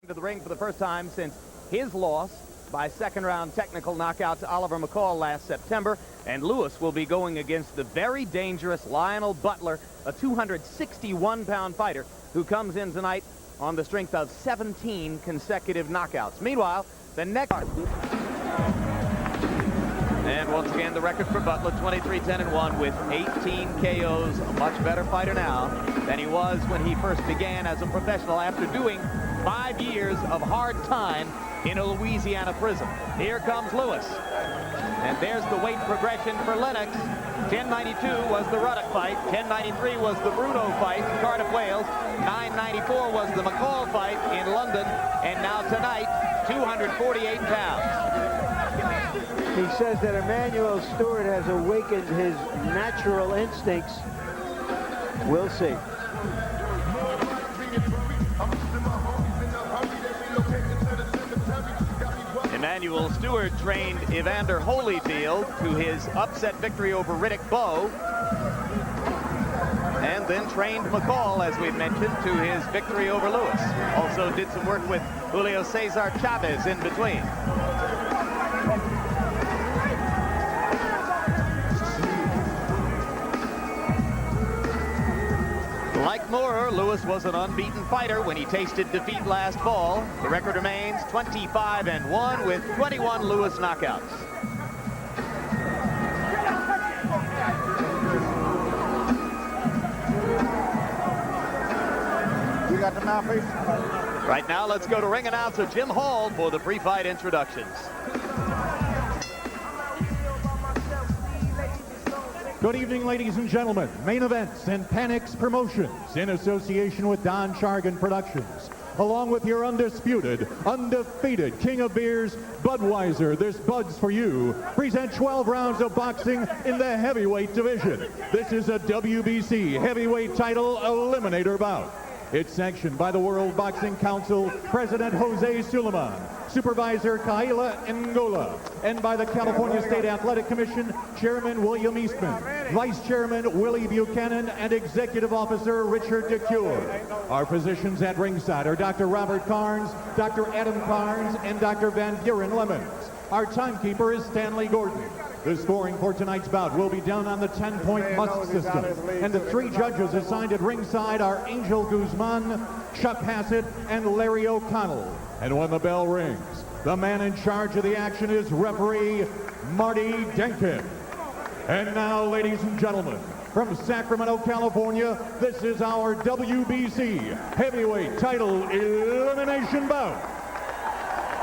to the ring for the first time since his loss by second-round technical knockout to Oliver McCall last September. And Lewis will be going against the very dangerous Lionel Butler, a 261-pound fighter who comes in tonight on the strength of 17 consecutive knockouts. Meanwhile, the next... And once again, the record for Butler, 23-10-1 with 18 KOs. A much better fighter now than he was when he first began as a professional after doing 5 years of hard time in a Louisiana prison. Here comes Lewis. And there's the weight progression for Lennox. 1092 was the Ruddock fight. 1093 was the Bruno fight in Cardiff, Wales. 994 was the McCall fight in London. And now tonight, 248 pounds. He says that Emanuel Stewart has awakened his natural instincts. We'll see. Emanuel Stewart trained Evander Holyfield to his upset victory over Riddick Bowe, and then trained McCall, as we've mentioned, to his victory over Lewis. Also did some work with Julio Cesar Chavez in between. Like Moorer, Lewis was an unbeaten fighter when he tasted defeat last fall. The record remains 25-1 with 21 Lewis knockouts. You got the mouthpiece? Right now, let's go to ring announcer Jim Hall for the pre-fight introductions. Good evening, ladies and gentlemen. Main Events and Panix Promotions, in association with Don Chargan Productions, along with your undisputed, undefeated King of Beers, Budweiser, this Bud's for you, present 12 rounds of boxing in the heavyweight division. This is a WBC heavyweight title eliminator bout. It's sanctioned by the World Boxing Council President Jose Suleiman, Supervisor Kaila Ngola, and by the California State Athletic Commission Chairman William Eastman, Vice Chairman Willie Buchanan, and Executive Officer Richard DeCure. Our physicians at ringside are Dr. Robert Carnes, Dr. Adam Carnes, and Dr. Van Buren Lemons. Our timekeeper is Stanley Gordon. The scoring for tonight's bout will be done on the 10-point must system. And the 3 judges assigned at ringside are Angel Guzman, Chuck Hassett, and Larry O'Connell. And when the bell rings, the man in charge of the action is referee Marty Denkin. And now, ladies and gentlemen, from Sacramento, California, this is our WBC heavyweight title elimination bout.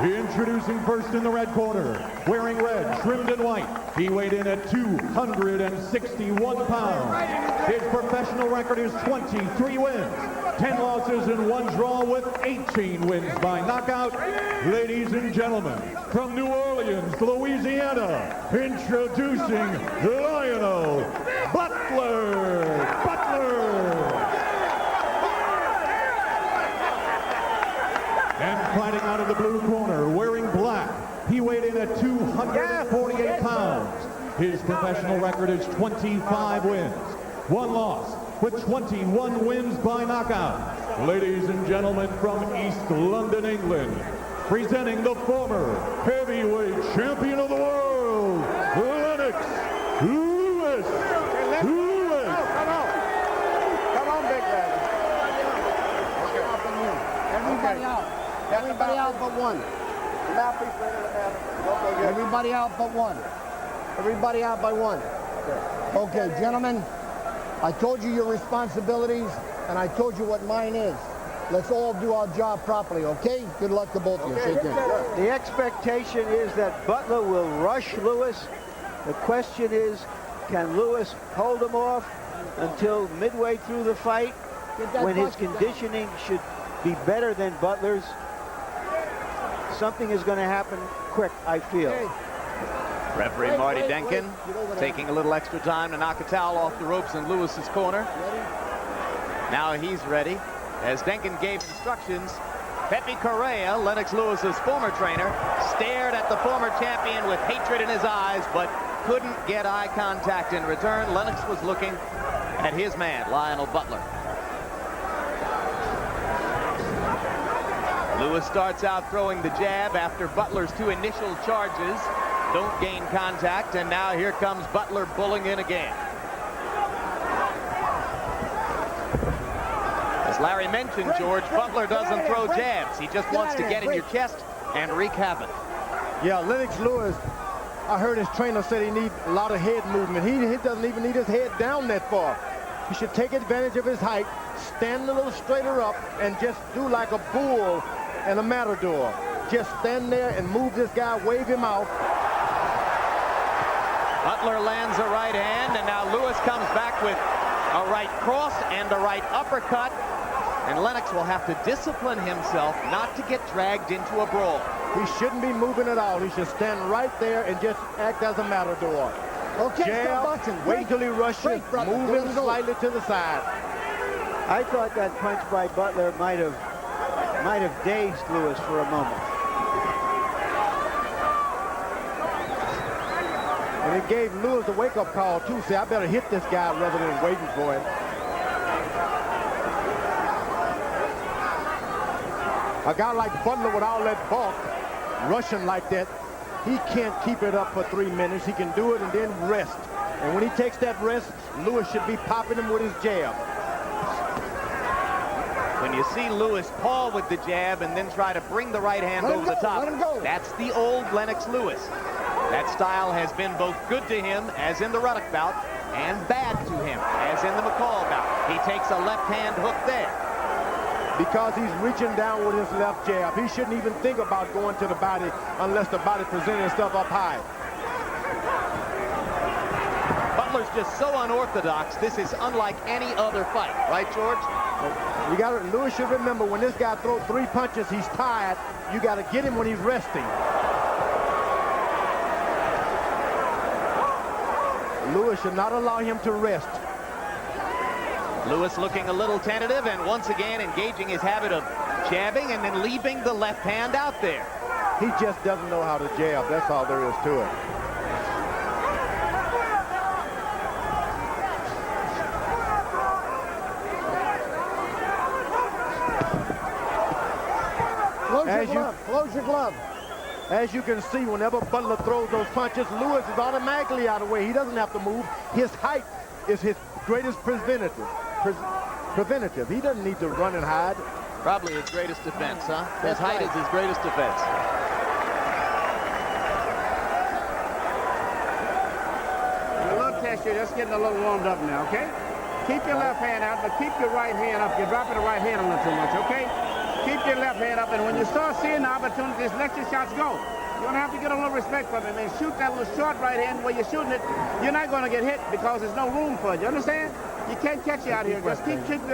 Introducing first in the red corner, wearing red, trimmed in white. He weighed in at 261 pounds. His professional record is 23 wins, 10 losses, and 1 draw with 18 wins by knockout. Ladies and gentlemen, from New Orleans, Louisiana, introducing Lionel Butler. And fighting out of the blue corner, wearing black, he weighed in at 248 pounds. His professional record is 25 wins, 1 loss, with 21 wins by knockout. Ladies and gentlemen, from East London, England, presenting the former heavyweight champion of the world, Lennox Lewis. Come on, big man. Everybody out. Everybody out but one. Everybody out but one. Everybody out by one. Okay, gentlemen, I told you your responsibilities, and I told you what mine is. Let's all do our job properly, okay? Good luck to both of you. Shake hands. The expectation is that Butler will rush Lewis. The question is, can Lewis hold him off until midway through the fight, when his conditioning should be better than Butler's? Something is going to happen quick, I feel. Referee Marty Denkin taking a little extra time to knock a towel off the ropes in Lewis's corner. Now he's ready. As Denkin gave instructions, Pepe Correa, Lennox Lewis's former trainer, stared at the former champion with hatred in his eyes, but couldn't get eye contact in return. Lennox was looking at his man, Lionel Butler. Lewis starts out throwing the jab after Butler's 2 initial charges don't gain contact, and now here comes Butler bulling in again. As Larry mentioned, George, Butler doesn't throw jabs. He just wants to get in your chest and wreak havoc. Yeah, Lennox Lewis, I heard his trainer said he needs a lot of head movement. He doesn't even need his head down that far. He should take advantage of his height, stand a little straighter up, and just do like a bull and a matador. Just stand there and move this guy, wave him out. Butler lands a right hand, and now Lewis comes back with a right cross and a right uppercut. And Lennox will have to discipline himself not to get dragged into a brawl. He shouldn't be moving at all. He should stand right there and just act as a matador. Okay, jab, wait until he rushes, move him slightly to the side. I thought that punch by Butler might have dazed Lewis for a moment. And it gave Lewis a wake-up call, too. Say, I better hit this guy rather than waiting for him. A guy like Butler with all that bulk, rushing like that, he can't keep it up for 3 minutes. He can do it and then rest. And when he takes that rest, Lewis should be popping him with his jab. When you see Lewis paw with the jab and then try to bring the right hand over the top, that's the old Lennox Lewis. That style has been both good to him, as in the Ruddock bout, and bad to him, as in the McCall bout. He takes a left hand hook there. Because he's reaching down with his left jab. He shouldn't even think about going to the body unless the body presenting itself up high. Butler's just so unorthodox. This is unlike any other fight. Right, George? You got to, Lewis should remember, when this guy throws 3 punches, he's tired. You got to get him when he's resting. Lewis should not allow him to rest. Lewis looking a little tentative and once again engaging his habit of jabbing and then leaving the left hand out there. He just doesn't know how to jab. That's all there is to it. Close your glove. As you can see, whenever Butler throws those punches, Lewis is automatically out of the way. He doesn't have to move. His height is his greatest preventative. He doesn't need to run and hide. Probably his greatest defense, huh? His height is his greatest defense. A little test, you're just getting a little warmed up now, okay? Keep your left hand out, but keep your right hand up. You're dropping the right hand a little too much, okay? Keep your left hand up, and when you start seeing the opportunities, let your shots go. You're going to have to get a little respect from him and shoot that little short right hand where you're shooting it. You're not going to get hit because there's no room for it. You understand? You can't catch you out here. Just keep shooting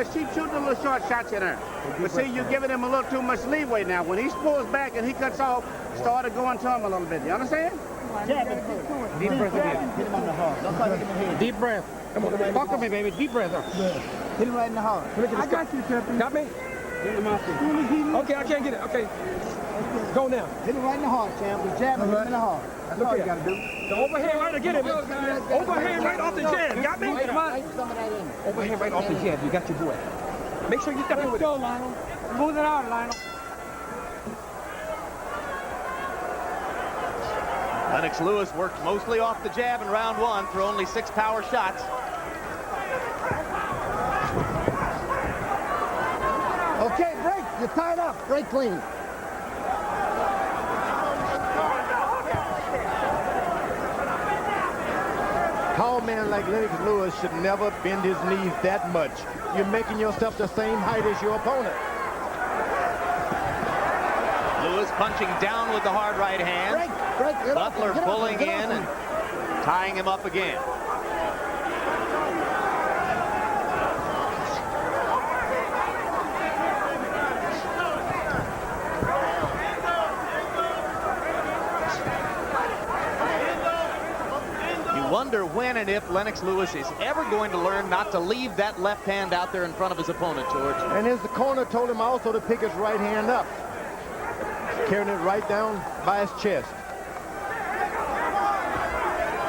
the little short shots in there. But see, you're giving him a little too much leeway now. When he pulls back and he cuts off, started going to him a little bit. You understand? Deep breath again. Hit him on the heart. Don't try to hit him in the head. Deep breath. Come on, talk to me, baby. Deep breath. Hit him right in the heart. I got you, Champion. Got me? Okay, I can't get it. Okay. Go now. Hit him right in the heart, champ. The jab him in the heart. That's all you got to do. The overhand right to get him. Overhand right off the jab. Got me? Overhand right off the jab. You got your boy. Make sure you step in with it. Go, Lionel. Move it out, Lionel. Lennox Lewis worked mostly off the jab in round 1 through only 6 power shots. Okay, break. You're tied up. Break clean. Tall man like Lennox Lewis should never bend his knees that much. You're making yourself the same height as your opponent. Lewis punching down with the hard right hand. Butler pulling in and tying him up again. Wonder when and if Lennox Lewis is ever going to learn not to leave that left hand out there in front of his opponent, George. And as the corner told him also to pick his right hand up, carrying it right down by his chest.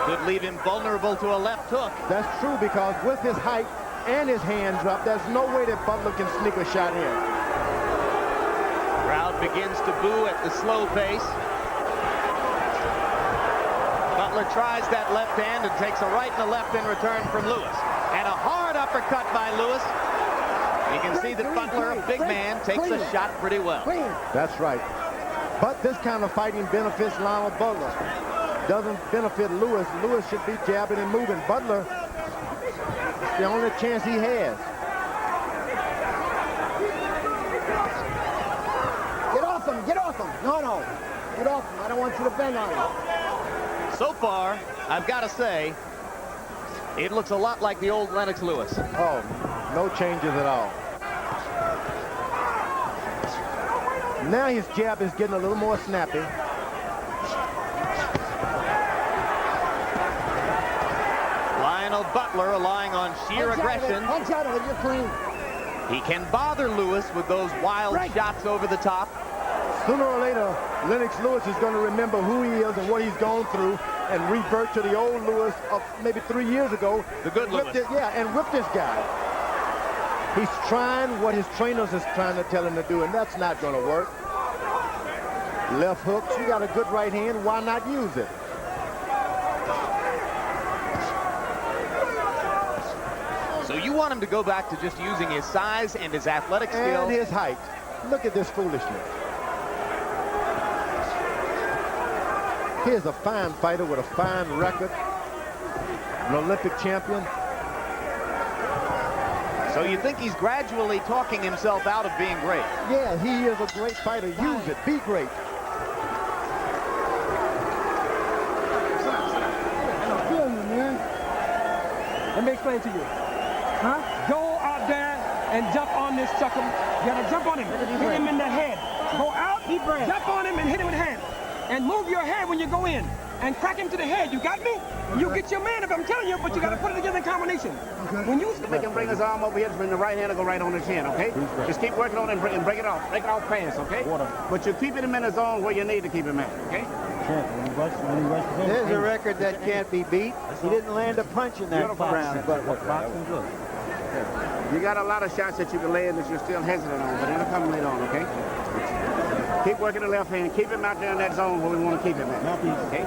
Could leave him vulnerable to a left hook. That's true, because with his height and his hands up, there's no way that Butler can sneak a shot in. Crowd begins to boo at the slow pace. Butler tries that left hand and takes a right and a left in return from Lewis. And a hard uppercut by Lewis. You can see that Butler, a big man, takes a shot pretty well. That's right. But this kind of fighting benefits Lionel Butler. Doesn't benefit Lewis. Lewis should be jabbing and moving. Butler, it's the only chance he has. Get off him, get off him. No. Get off him. I don't want you to bend on him. So far, I've got to say, it looks a lot like the old Lennox Lewis. Oh, no changes at all. Now his jab is getting a little more snappy. Lionel Butler relying on sheer aggression. Punch out of it, you're clean. He can bother Lewis with those wild shots over the top. Sooner or later, Lennox Lewis is going to remember who he is and what he's gone through and revert to the old Lewis of maybe 3 years ago. The good Lewis. And whip this guy. He's trying what his trainers is trying to tell him to do, and that's not going to work. Left hooks, you got a good right hand, why not use it? So you want him to go back to just using his size and his athletic skills. And his height. Look at this foolishness. Here's a fine fighter with a fine record, an Olympic champion. So you think he's gradually talking himself out of being great? Yeah, he is a great fighter. Use it. Be great. Let me explain to you. Go out there and jump on this sucker. You gotta jump on him. Hit him in the head. Go out, jump on him and hit him in the head. And move your head when you go in. And crack him to the head. You got me? You get your man if I'm telling you, but you gotta put it together in combination. When you Make him bring his arm over here, bring the right hand and go right on his chin, okay? Just keep working on it and break it off. Break it off fast, okay? But you're keeping him in the zone where you need to keep him at, okay? There's a record that can't be beat. He didn't land a punch in that round, but You got a lot of shots that you can land that you're still hesitant on, but it'll come later on, okay? Keep working the left hand. Keep him out there in that zone where we want to keep him at, okay?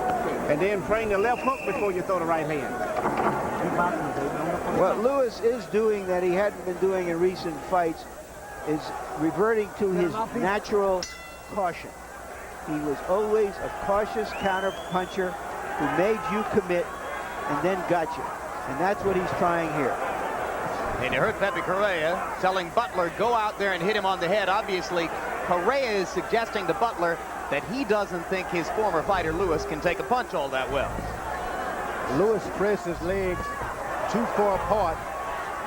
And then bring the left hook before you throw the right hand. what Lewis is doing that he hadn't been doing in recent fights is reverting to his natural caution. He was always a cautious counter puncher who made you commit and then got you. And that's what he's trying here. And you heard Pepe Correa telling Butler, go out there and hit him on the head. Obviously, Correa is suggesting to Butler that he doesn't think his former fighter Lewis can take a punch all that well. Lewis spreads his legs too far apart,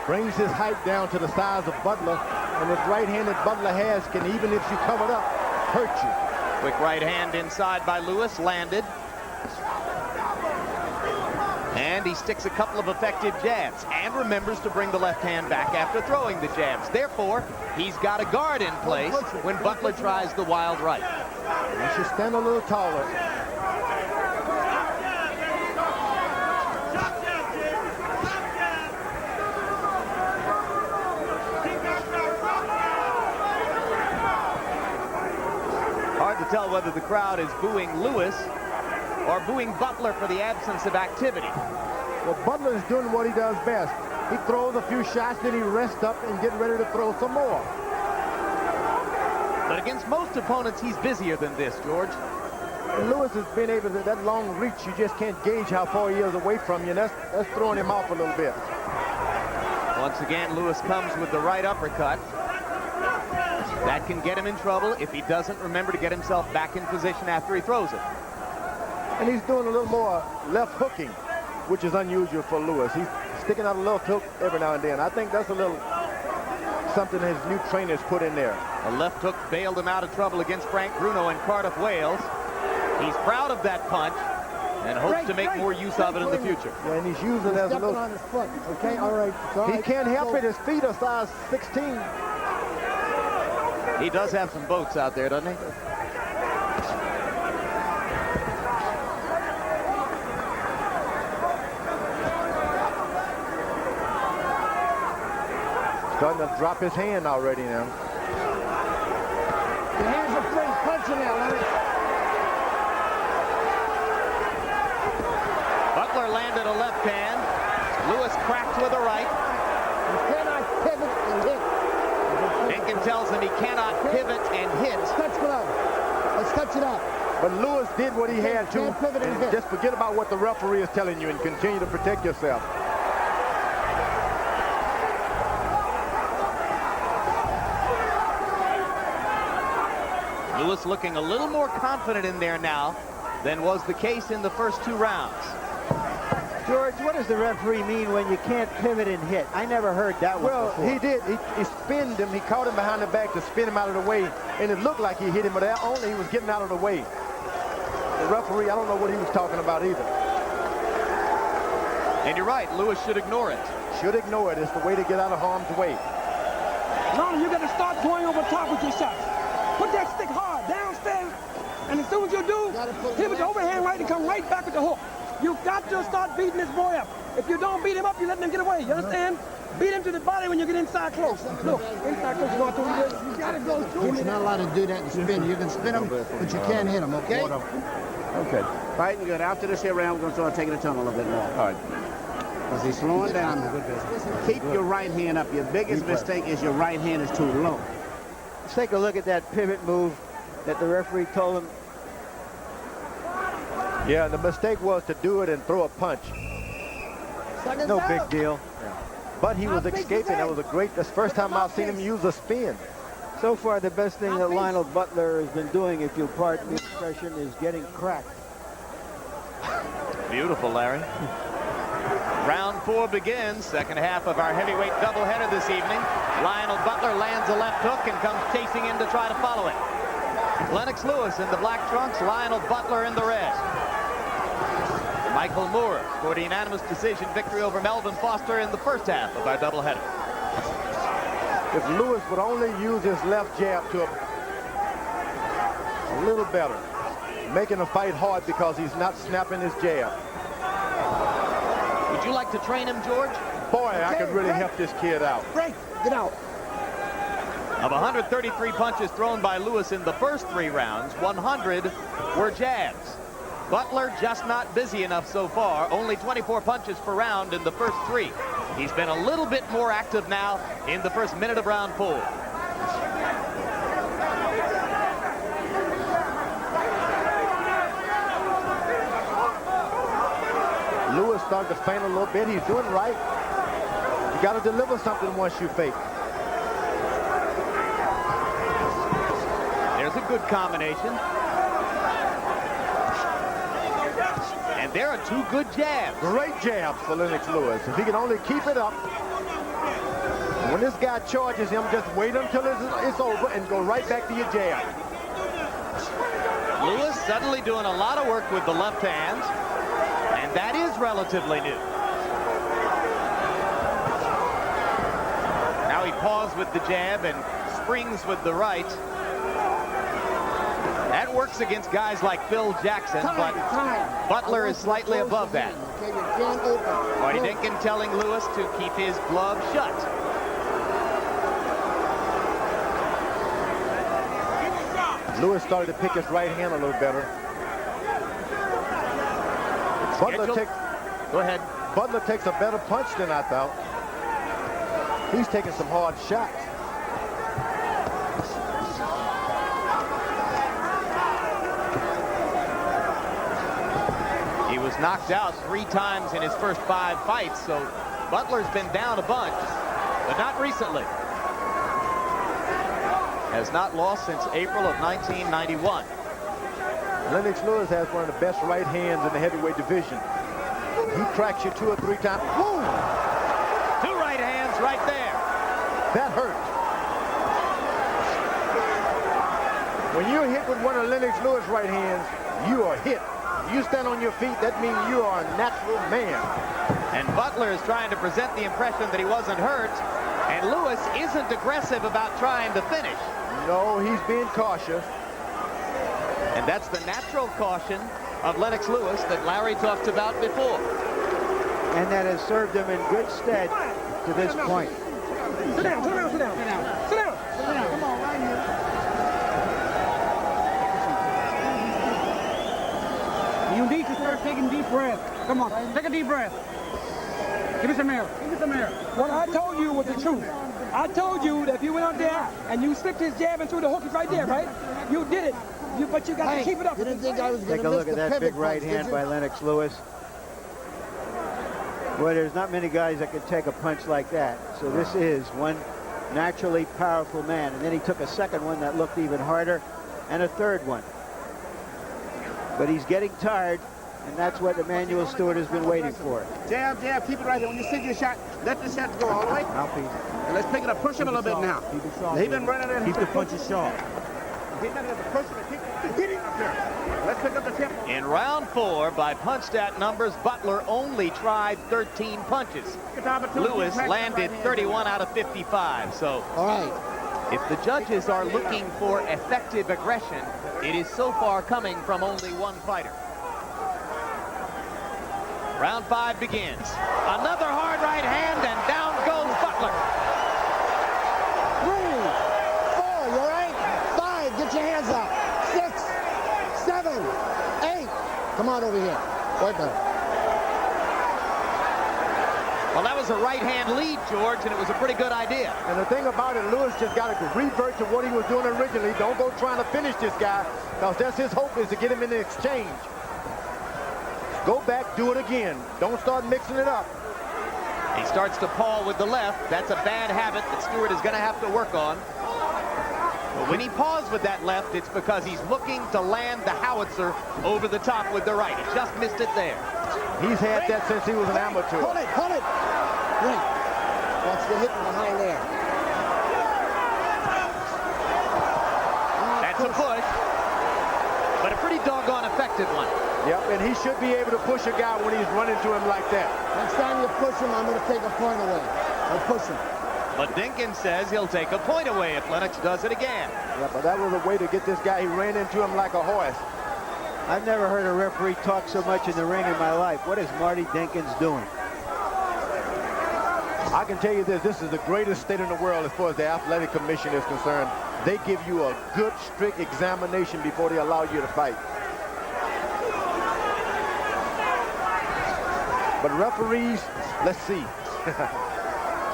brings his height down to the size of Butler, and this right-handed Butler has can, even if you cover it up, hurt you. Quick right hand inside by Lewis, landed. And he sticks a couple of effective jabs and remembers to bring the left hand back after throwing the jabs. Therefore, he's got a guard in place when Butler tries the wild right. You should stand a little taller. Hard to tell whether the crowd is booing Lewis or booing Butler for the absence of activity. Well, Butler is doing what he does best. He throws a few shots, then he rests up and get ready to throw some more. But against most opponents, he's busier than this, George. And Lewis has been able to, that long reach, you just can't gauge how far he is away from you, and that's throwing him off a little bit. Once again, Lewis comes with the right uppercut. That can get him in trouble if he doesn't remember to get himself back in position after he throws it. And he's doing a little more left hooking, which is unusual for Lewis. He's sticking out a left hook every now and then. I think that's a little something his new trainers put in there. A left hook bailed him out of trouble against Frank Bruno in Cardiff, Wales. He's proud of that punch and hopes to make more use of it in the future. Yeah, and he's using it as a Stepping little... on his foot, okay? All right. He can't help it. His feet are size 16. He does have some boats out there, doesn't he? Starting to drop his hand already now. Your hands punching there, Lennox. Butler landed a left hand. Lewis cracked with a right. You cannot pivot and hit. Lincoln tells him he cannot pivot and hit. Touch glove. Let's touch it up. But Lewis did what he had to. Can't pivot and hit. Just forget about what the referee is telling you and continue to protect yourself. Lewis looking a little more confident in there now than was the case in the first 2 rounds. George, what does the referee mean when you can't pivot and hit? I never heard that one Well, before. he did. He spinned him. He caught him behind the back to spin him out of the way, and it looked like he hit him, but only he was getting out of the way. The referee, I don't know what he was talking about either. And you're right, Lewis should ignore it. Should ignore it. It's the way to get out of harm's way. No, you got to start going over top with your shots. Put that stick hard, downstairs, and as soon as you do, hit with the overhand right and come right back with the hook. You've got to start beating this boy up. If you don't beat him up, you're letting him get away. You understand? Beat him to the body when you get inside close. Look, inside close, going through this. You got to go through. He's not allowed to do that and spin. You can spin him, but you can't hit him, okay? Okay. Fighting good. After this here round, we're going to start taking the tunnel a little bit more. All right. Because he's slowing down. Keep your right hand up. Your biggest mistake is your right hand is too low. Let's take a look at that pivot move that the referee told him. Yeah, the mistake was to do it and throw a punch. No big deal. But he was escaping. That was a great. That's the first time I've seen him use a spin. So far, the best thing that Lionel Butler has been doing, if you'll pardon the expression, is getting cracked. Beautiful, Larry. Round 4 begins. Second half of our heavyweight doubleheader this evening. Lionel Butler lands a left hook and comes chasing in to try to follow it. Lennox Lewis in the black trunks, Lionel Butler in the red. Michael Moore scored a unanimous decision victory over Melvin Foster in the first half of our doubleheader. If Lewis would only use his left jab to a little better, making the fight hard because he's not snapping his jab. Would you like to train him, George? Boy, I could really help this kid out. Break. Get out. Of 133 punches thrown by Lewis in the first 3 rounds, 100 were jabs. Butler just not busy enough so far. Only 24 punches per round in the first 3. He's been a little bit more active now in the first minute of round 4. Lewis started to feint a little bit. He's doing right. You got to deliver something once you fake. There's a good combination. And there are 2 good jabs. Great jabs for Lennox Lewis. If he can only keep it up. When this guy charges him, just wait until it's over and go right back to your jab. Lewis suddenly doing a lot of work with the left hand. And that is relatively new. Now he paused with the jab and springs with the right. That works against guys like Phil Jackson, but Butler is slightly above that. Marty Denkin telling Lewis to keep his glove shut. Lewis started to pick his right hand a little better. Butler takes a better punch than I thought. He's taking some hard shots. He was knocked out 3 times in his first 5 fights, so Butler's been down a bunch, but not recently. Has not lost since April of 1991. Lennox Lewis has one of the best right hands in the heavyweight division. He cracks you 2 or 3 times. Woo! 2 right hands right there. That hurt. When you're hit with one of Lennox Lewis' right hands, you are hit. You stand on your feet, that means you are a natural man. And Butler is trying to present the impression that he wasn't hurt, and Lewis isn't aggressive about trying to finish. No, he's being cautious. And that's the natural caution of Lennox Lewis that Larry talked about before. And that has served him in good stead to this point. Sit down, sit down, sit down. Sit down. Sit down. Come on, right here. You need to start taking deep breaths. Come on, take a deep breath. Give me some air. Give me some air. What I told you was the truth. I told you that if you went out there and you slipped his jab and threw the hook right there, right? You did it. But you got to keep it up. You didn't think I was going Take to a miss look at the that pivot big right punch, hand did by you? Lennox Lewis. Boy, there's not many guys that can take a punch like that. So this is one naturally powerful man. And then he took a second one that looked even harder, and a third one. But he's getting tired, and that's what Emmanuel Stewart has been waiting for. Jab, jab, keep it right there. When you see your shot, let the shot go all the way. And let's pick it up, push him a little bit now. He's been running there. Keep the punches sharp. He's not going to push him and keep hitting up there. Let's pick up the tempo. In round 4, by punch stat numbers, Butler only tried 13 punches. Lewis landed 31 out of 55. So All right. if the judges are looking for effective aggression, it is so far coming from only one fighter. Round 5 begins. Another hard right hand, and down goes Butler. 3, 4, you all right? 5, get your hands up. 6, 7, 8. Come on over here. Right there. Well, that was a right hand lead, George, and it was a pretty good idea. And the thing about it, Lewis just got to revert to what he was doing originally. Don't go trying to finish this guy, because that's his hope, is to get him in the exchange. Go back, do it again. Don't start mixing it up. He starts to paw with the left. That's a bad habit that Stewart is going to have to work on. But when he paws with that left, it's because he's looking to land the howitzer over the top with the right. He just missed it there. He's had that since he was an amateur. Hold it, hold it. Great. Watch the hitting behind there. That's a push, but a pretty doggone effective one. Yep, and he should be able to push a guy when he's running to him like that. Next time you push him, I'm going to take a point away. I'll push him. But Dinkins says he'll take a point away if Lennox does it again. Yeah, but that was a way to get this guy. He ran into him like a horse. I've never heard a referee talk so much in the ring in my life. What is Marty Dinkins doing? I can tell you this is the greatest state in the world as far as the athletic commission is concerned. They give you a good, strict examination before they allow you to fight. But referees, let's see.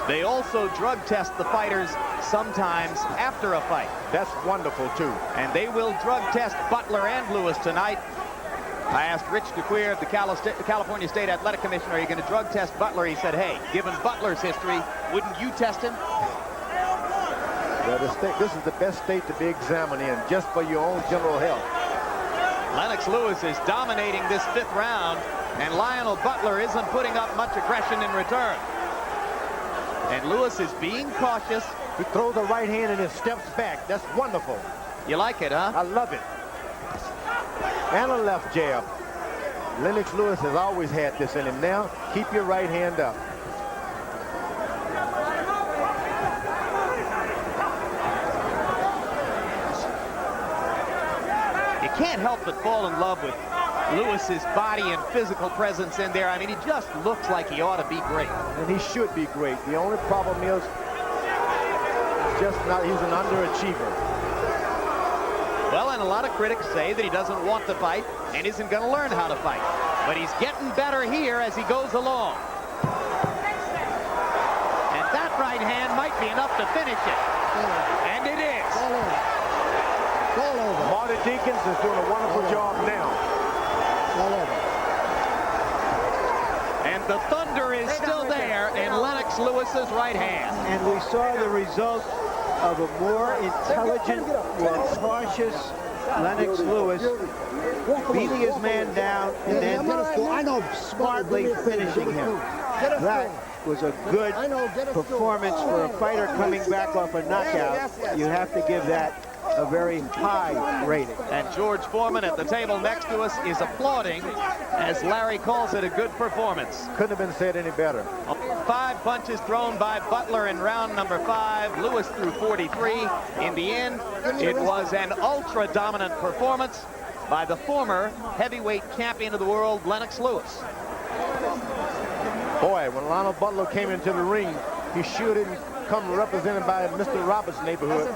They also drug test the fighters sometimes after a fight. That's wonderful, too. And they will drug test Butler and Lewis tonight. I asked Rich DeQueer of the California State Athletic Commission, are you going to drug test Butler? He said, hey, given Butler's history, wouldn't you test him? Well, this is the best state to be examined in, just for your own general health. Lennox Lewis is dominating this 5th round, and Lionel Butler isn't putting up much aggression in return. And Lewis is being cautious. He throws a right hand and then steps back. That's wonderful. You like it, huh? I love it. And a left jab. Lennox Lewis has always had this in him. Now, keep your right hand up. You can't help but fall in love with Lewis's body and physical presence in there. I mean, he just looks like he ought to be great. And he should be great. The only problem is he's an underachiever. Well, and a lot of critics say that he doesn't want to fight and isn't going to learn how to fight. But he's getting better here as he goes along. And that right hand might be enough to finish it. And it is. All over. Marty Dinkins is doing a wonderful job now. All over. And the thunder is still there in Lennox Lewis's right hand. And we saw the result of a more intelligent, more cautious Lennox Lewis beating his man down and then smartly finishing him. That was a good performance for a fighter coming back off a knockout. You have to give that a very high rating. And George Foreman at the table next to us is applauding as Larry calls it a good performance. Couldn't have been said any better. 5 punches thrown by Butler in round number 5. Lewis threw 43. In the end, it was an ultra-dominant performance by the former heavyweight champion of the world, Lennox Lewis. Boy, when Lionel Butler came into the ring, he should have come represented by Mr. Roberts' neighborhood.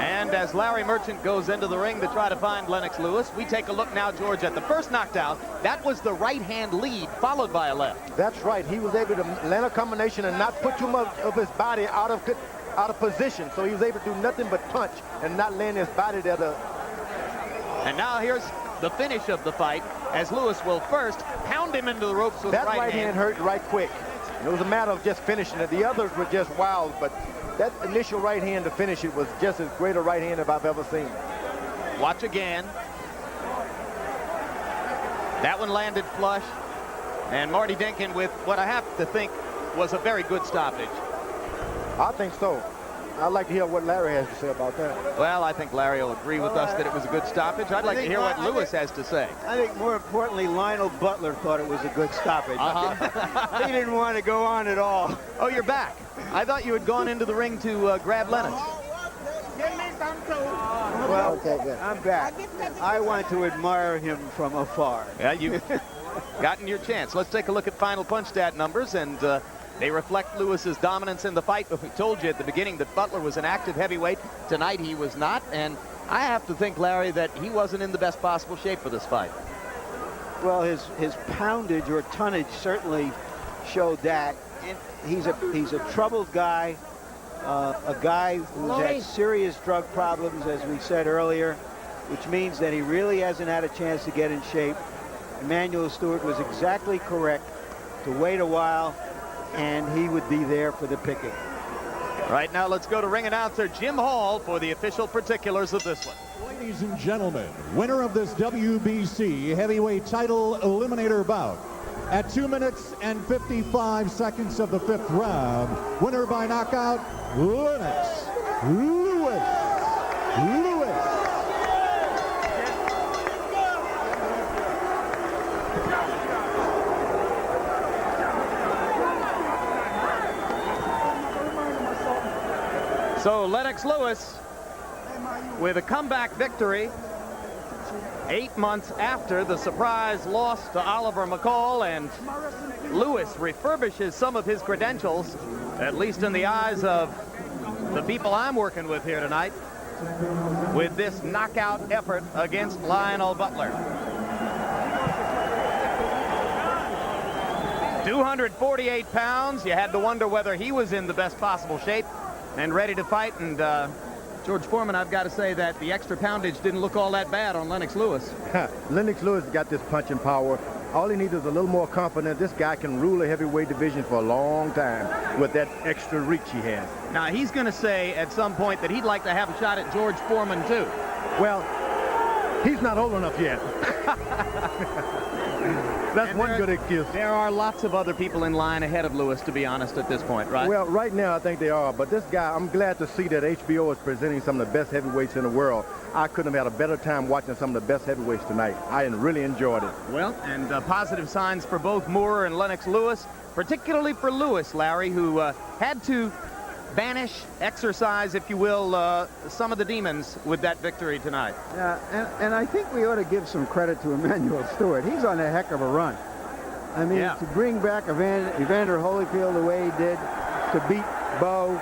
And And as Larry Merchant goes into the ring to try to find Lennox Lewis, we take a look now, George, at the first knockdown. That was the right-hand lead, followed by a left. That's right. He was able to land a combination and not put too much of his body out of position. So he was able to do nothing but punch and not land his body there. And now here's the finish of the fight, as Lewis will first pound him into the ropes with that right hand. hurt right quick. It was a matter of just finishing it. The others were just wild, but that initial right hand to finish it was just as great a right hand as I've ever seen. Watch again. That one landed flush. And Marty Denkin with what I have to think was a very good stoppage. I think so. I'd like to hear what Larry has to say about that. Well, I think Larry will agree with us that it was a good stoppage. I'd like to hear what Lewis has to say. I think more importantly, Lionel Butler thought it was a good stoppage. He didn't want to go on at all. Oh, you're back. I thought you had gone into the ring to grab Lennox. Well, I'm back. I want to admire him from afar. Yeah, you've gotten your chance. Let's take a look at final punch stat numbers, and they reflect Lewis's dominance in the fight. But we told you at the beginning that Butler was an active heavyweight. Tonight he was not, and I have to think, Larry, that he wasn't in the best possible shape for this fight. Well, his poundage or tonnage certainly showed that. He's a troubled guy, a guy who's had serious drug problems, as we said earlier, which means that he really hasn't had a chance to get in shape. Emanuel Stewart was exactly correct to wait a while, and he would be there for the picking. Right now, let's go to ring announcer Jim Hall for the official particulars of this one. Ladies and gentlemen, winner of this WBC heavyweight title eliminator bout. At 2 minutes and 55 seconds of the 5th round, winner by knockout, Lennox Lewis. So Lennox Lewis with a comeback victory 8 months after the surprise loss to Oliver McCall, and Lewis refurbishes some of his credentials, at least in the eyes of the people I'm working with here tonight, with this knockout effort against Lionel Butler. 248 pounds. You had to wonder whether he was in the best possible shape and ready to fight. And George Foreman, I've got to say that the extra poundage didn't look all that bad on Lennox Lewis. Lennox Lewis got this punching power. All he needs is a little more confidence. This guy can rule the heavyweight division for a long time with that extra reach he has. Now, he's going to say at some point that he'd like to have a shot at George Foreman, too. Well, he's not old enough yet. That's one good excuse. There are lots of other people in line ahead of Lewis, to be honest, at this point, right? Well, right now I think they are, but this guy, I'm glad to see that HBO is presenting some of the best heavyweights in the world. I couldn't have had a better time watching some of the best heavyweights tonight. I really enjoyed it. Well, and positive signs for both Moore and Lennox Lewis, particularly for Lewis, Larry, who had to banish, exercise, if you will, some of the demons with that victory tonight. Yeah, and I think we ought to give some credit to Emanuel Stewart. He's on a heck of a run. I mean, to bring back Evander Holyfield the way he did, to beat Bo,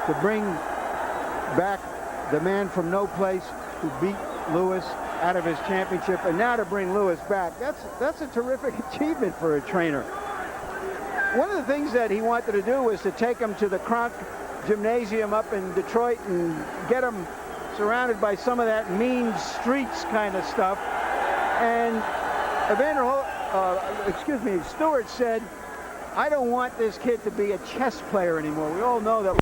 to bring back the man from no place who beat Lewis out of his championship, and now to bring Lewis back, that's a terrific achievement for a trainer. One of the things that he wanted to do was to take him to the Kronk Gymnasium up in Detroit and get him surrounded by some of that mean streets kind of stuff. And Stewart said, I don't want this kid to be a chess player anymore. We all know that